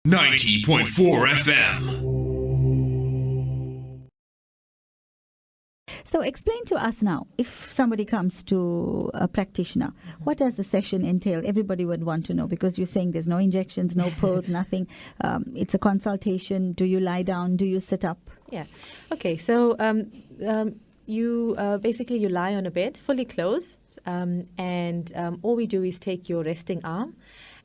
90.4 FM. So explain to us now, if somebody comes to a practitioner, what does the session entail? Everybody would want to know, because you're saying there's no injections, no pills, nothing. It's a consultation. Do you lie down? Do you sit up? Yeah. Okay. So you basically you lie on a bed, fully clothed, and all we do is take your resting arm,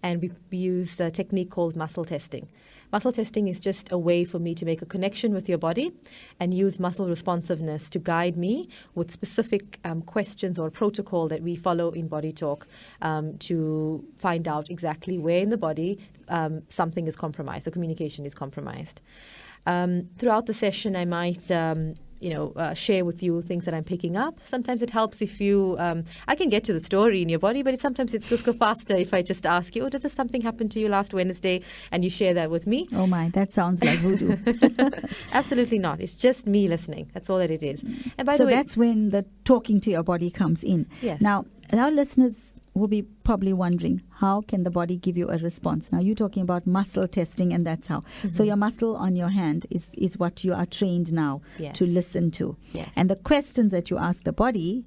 and we use a technique called muscle testing. Muscle testing is just a way for me to make a connection with your body and use muscle responsiveness to guide me with specific questions or protocol that we follow in BodyTalk to find out exactly where in the body something is compromised, the communication is compromised. Throughout the session, I might share with you things that I'm picking up. Sometimes it helps if you, I can get to the story in your body, but sometimes it's just go faster if I just ask you, did something happen to you last Wednesday? And you share that with me. Oh my, that sounds like voodoo. Absolutely not. It's just me listening. That's all that it is. And by the way, that's when the talking to your body comes in. Yes. Now, our listeners will be probably wondering, how can the body give you a response? Now, you're talking about muscle testing, and that's how. Mm-hmm. So your muscle on your hand is what you are trained now to listen to. Yes. And the questions that you ask the body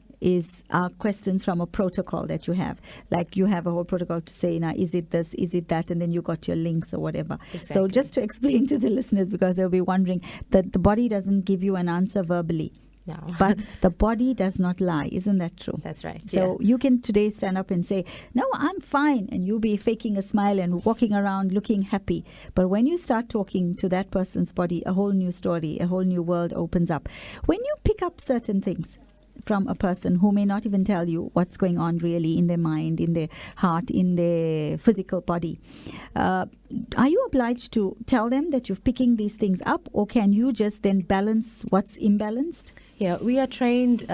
are questions from a protocol that you have. Like you have a whole protocol to say, now, is it this, is it that? And then you got your links or whatever. Exactly. So just to explain to the listeners, because they'll be wondering, that the body doesn't give you an answer verbally. No. But the body does not lie. Isn't that true? That's right. So you can today stand up and say, no, I'm fine. And you'll be faking a smile and walking around looking happy. But when you start talking to that person's body, a whole new story, a whole new world opens up. When you pick up certain things from a person who may not even tell you what's going on really in their mind, in their heart, in their physical body, are you obliged to tell them that you're picking these things up, or can you just then balance what's imbalanced? Yeah, we are trained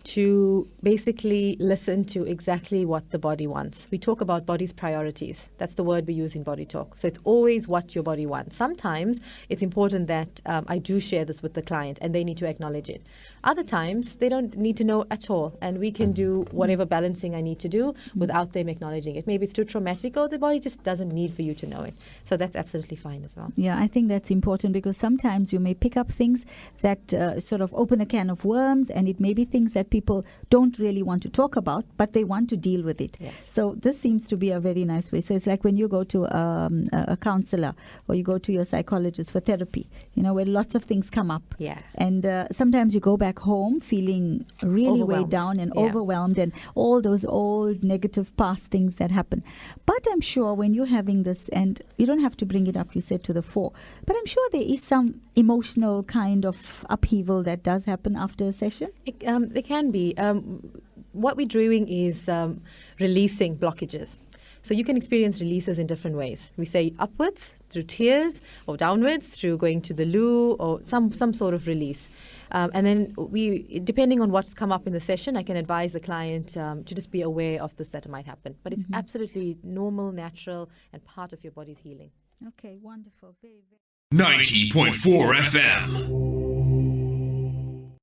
to basically listen to exactly what the body wants. We talk about body's priorities. That's the word we use in BodyTalk. So it's always what your body wants. Sometimes it's important that I do share this with the client and they need to acknowledge it. Other times they don't need to know at all, and we can do whatever balancing I need to do without them acknowledging it. Maybe it's too traumatic, or the body just doesn't need for you to know it. So that's absolutely fine as well. Yeah, I think that's important, because sometimes you may pick up things that sort of open a can of worms, and it may be things that people don't really want to talk about, but they want to deal with it. Yes. So this seems to be a very nice way. So it's like when you go to a counselor, or you go to your psychologist for therapy, where lots of things come up. Yeah. And sometimes you go back home feeling really weighed down and overwhelmed, and all those old negative past things that happen. But I'm sure when you're having this, and you don't have to bring it up, you said, to the fore, but I'm sure there is some emotional kind of upheaval that does happen after a session. There can be. What we're doing is releasing blockages. So you can experience releases in different ways. We say upwards through tears, or downwards through going to the loo, or some sort of release. And then depending on what's come up in the session, I can advise the client to just be aware of this, that it might happen. But it's absolutely normal, natural, and part of your body's healing. Okay, wonderful. Very, very 90.4 FM.